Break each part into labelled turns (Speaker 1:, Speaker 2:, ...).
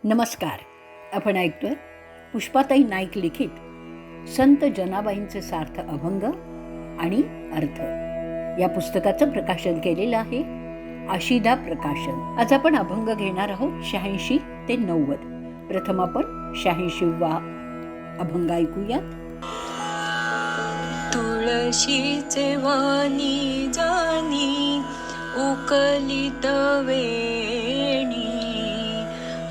Speaker 1: नमस्कार. आपण ऐकतोय पुष्पाताई नाईक लिखित संत जनाबाईंचे सार्थ अभंग आणि अर्थ या पुस्तकाचं प्रकाशन केलेलं आहे आशिदा प्रकाशन. आज आपण अभंग घेणार आहोत 86 ते 90. प्रथम आपण 86वा अभंग ऐकूयात.
Speaker 2: तुळशीचे वाणी जानी उकलित वेणी,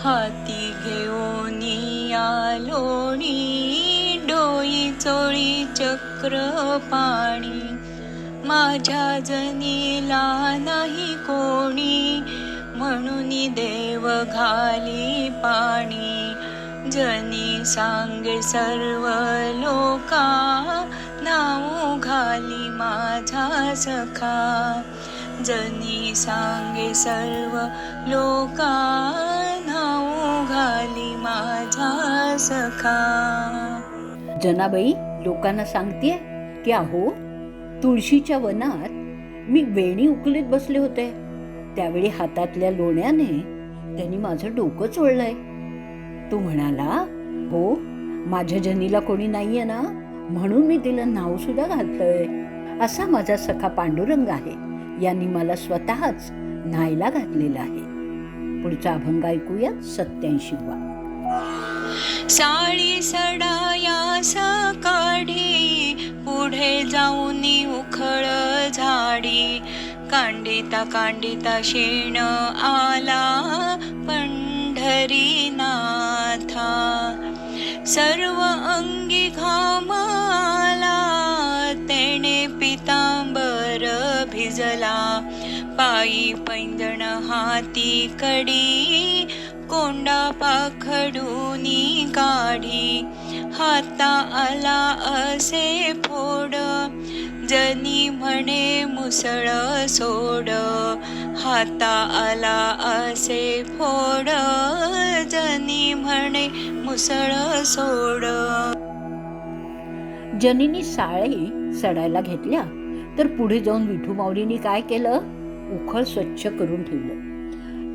Speaker 2: हाती घेऊनी आलोणी, डोई चोळी चक्र पाणी. माझ्या जनीला नाही कोणी, म्हणून देव घाली पाणी. जनी सांगे सर्व लोका, नाव घाली माझा सखा. जनी सांगे सर्व लोका, नाव घाली माझा सखा.
Speaker 1: जनाबाई लोकांना सांगतेय की अहो, तुळशीच्या वनात मी वेणी उकलीत बसले होते. त्यावेळी हातातल्या लोण्याने त्यांनी माझं डोकं चोळलंय. तो म्हणाला, हो, माझ्या जनीला कोणी नाहीये ना, म्हणून मी तिला नाव सुद्धा घातलंय. असा माझा सखा पांडुरंग आहे. यांनी मला स्वतःच न्हायला घातलेलं आहे. पुढचा अभंग ऐकूया 87वा.
Speaker 2: साळी सडायास काढी, पुढे जाऊन उखळ झाडी. कांडिता कांडिता शेण आला पंढरीनाथा. सर्व अंगी घाम आला, तेने पितांबर भिजला. पायी पैंजण हाती कडी, कोंडा पाखडूनी काढी. हाता आला असे फोड, जनी म्हणे मुसळ सोड. हाता आला असे फोड, जनी म्हणे मुसळ सोड.
Speaker 1: जनीनी साळी सडायला घेतल्या तर पुढे जाऊन विठू माऊलींनी काय केलं, उखळ स्वच्छ करून ठेवलं.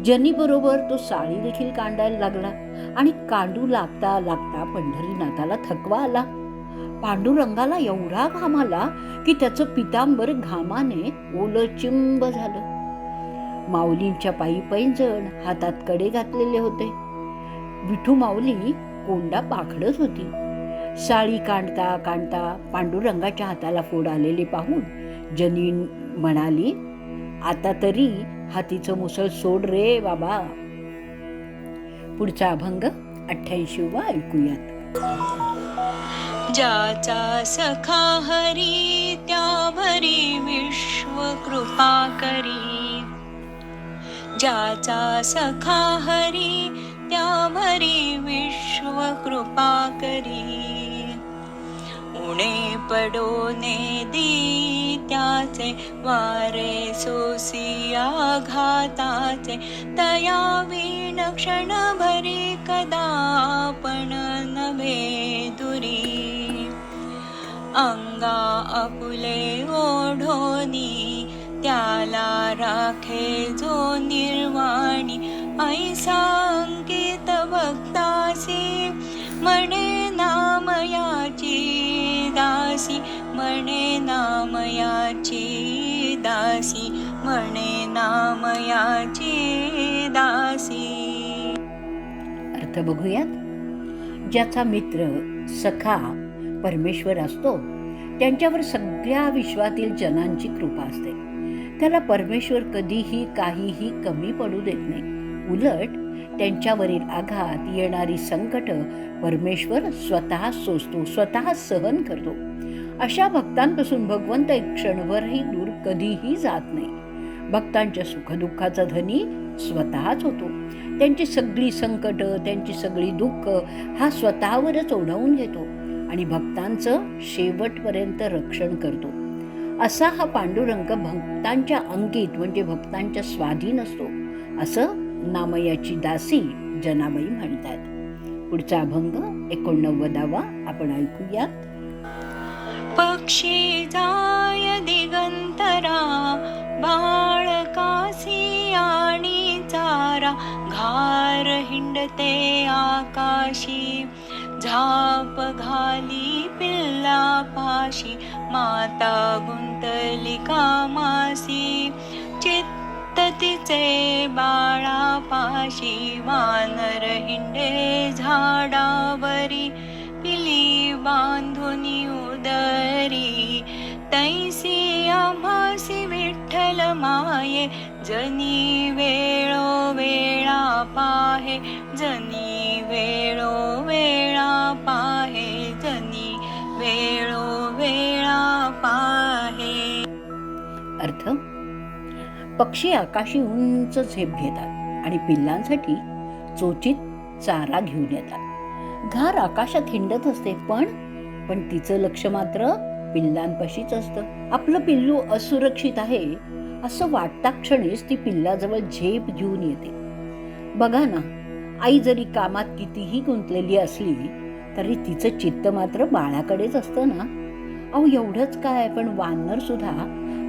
Speaker 1: जनी बरोबर तो साळी देखील कांडायला लागला आणि कांडू लागता लागता पंढरीनाथाला थकवा आला. पांडुरंगाला एवढा घाम आला की त्याचं पितांबर घामाने ओलचिंब झालं. माऊलींच्या पायी पैंजण, हातात कडे घातलेले होते. विठू माऊली कोंडा पाखडत होती. साळी कांडता कांडता पांडुरंगाच्या हाताला फोड आलेले पाहून जनी म्हणाली, आता तरी हातीचं मुसळ सोड रे बाबा. पुढचा अभंग 88वा ऐकूयात.
Speaker 2: ज्याचा सखा हरी, त्या भरी विश्व कृपा करी. ज्याचा सखा हरी, त्या भरी विश्व कृपा करी. उणे पडोने दी, त्याचे वारे सोसिया घाताचे. तया वीण क्षण भरी, कदा पण नभे दुरी. अंगा आपुले ओढोनी, त्याला राखे जो निर्वाणी. ऐसा अंकित भक्तासी, म्हणे नामयाची दासी. म्हणे नामयाची दासी. म्हणे नामयाची दासी.
Speaker 1: अर्थ बघूयात. ज्याचा मित्र सखा परमेश्वर असतो, त्यांच्यावर सगळ्या विश्वातील जनांची कृपा असते. त्याला परमेश्वर कधीही काहीही कमी पडू देत नाही. उलट त्यांच्यावरील आघात, येणारी संकट परमेश्वर स्वतः सोसतो, स्वतः सहन करतो. अशा भक्तांपासून भगवंत एक क्षणभरही दूर कधीही जात नाही. भक्तांच्या सुखदुःखाचा धनी स्वतःच होतो. त्यांची सगळी संकट, त्यांची सगळी दुःख हा स्वतःवरच ओढावून घेतो आणि भक्तांचं शेवटपर्यंत रक्षण करतो. असा हा पांडुरंग भक्तांच्या अंकित म्हणजे भक्तांच्या स्वाधीन असतो, असं नामयाची दासी जनाबाई म्हणतात. पुढचा अभंग 89वा आपण ऐकूयात.
Speaker 2: पक्षी जाय दिगंतरा, बाळकासी आणि चारा. वारा घार हिंडते आकाशी झाप घाली पिल्लापाशी माता गुंतली कामासी चित्त तिचे बाळापाशी वानर हिंडे झाडावरी पिली बांधुनी उदरी तैसी आम्हासी विठ्ठल माये जनी वेळो वेळा पाहे जनी वेळो वेळा पाहे जनी वेळो वेळा पाहे.
Speaker 1: अर्थ, पक्षी आकाशी उंच झेप घेतात आणि पिल्लांसाठी चोचीत चारा घेऊन येतात. घार आकाशात हिंडत असते पण तिचं लक्ष मात्र पिल्लांपाशीच असतं. आपलं पिल्लू असुरक्षित आहे असं वाटता क्षणीच ती पिल्लाजवळ झेप घेऊन येते. बघा ना, आई जरी कामात कितीही गुंतलेली असली तरी तिचं चित्त मात्र बाळाकडेच असतं ना. अहो, एवढंच काय, पण वानर सुद्धा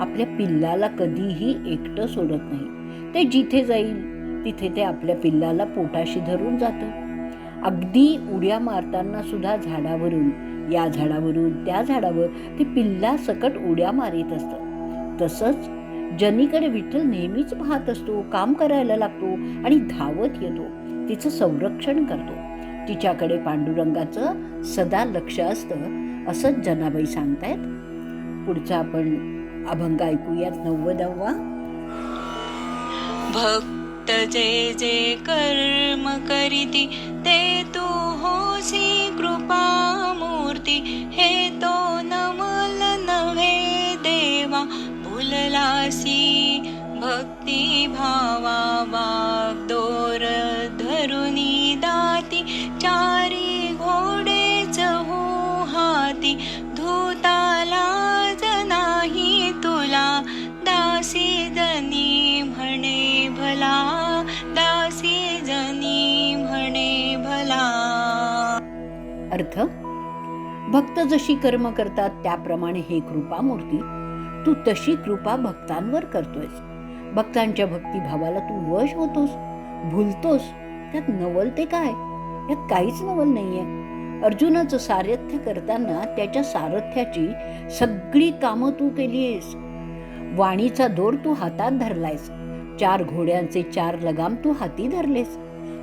Speaker 1: आपल्या पिल्लाला कधीही एकटं सोडत नाही. ते जिथे जाईल तिथे ते आपल्या पिल्लाला पोटाशी धरून जातं. अगदी उड्या मारताना सुद्धा झाडावरून या झाडावरून त्या झाडावर ते पिल्ला सकट उड्या मारीत असतं. तसंच जनीकडे विठ्ठल नेहमीच पाहत असतो, काम करायला लागतो आणि धावत येतो, तिचं संरक्षण करतो. तिच्याकडे पांडुरंगाचं सदा लक्ष असतं असंच जनाबाई सांगतायत. पुढचा आपण अभंग ऐकूयात 90वा.
Speaker 2: भक्त जे जे कर्म करीती ते तू होसी कृपा मूर्ती हे तो नमल नव्हे देवा फुललासी भक्ती भावा वागदोर धरुनी दाती चारी घोडेच हो हाती धुताला नाही तुला दासी जनी म्हणे भला दासी जनी म्हणे भला.
Speaker 1: अर्थ, भक्त जशी कर्म करतात त्याप्रमाणे हे कृपामूर्ती, तू तशी कृपा भक्तांवर करतोयस. भक्तांच्या भक्तिभावाला तू वश होतोस, भुलतोस. त्यात नवल ते काय? यात काहीच नवल नाहीये. अर्जुनाचं सारथ्य करताना त्याच्या सारथ्याची सगळी कामं तू केलीयस. वाणीचा दोर तू हातात धरलायस, 4 घोड्यांचे 4 लगाम तू हाती धरलेस.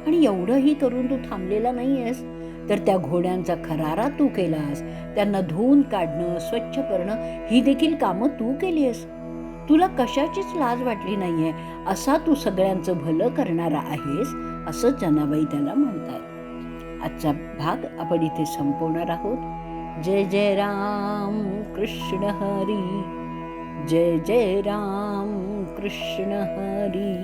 Speaker 1: आणि एवढंही करून तू थांबलेला नाहीयेस, तर त्या घोड्यांचा खरारा तू केलास. त्यांना धुवून काढणं, स्वच्छ करणं ही देखील कामं तू केलीयस. तुला कशाचीच लाज वाटली नाहीये, असा तू सगळ्यांचं भलं करणारा आहेस, असं जनाबाई त्याला म्हणतात. आजचा भाग आपण इथे संपवणार आहोत. जय जय राम कृष्ण हरी, जय जय राम कृष्ण हरी.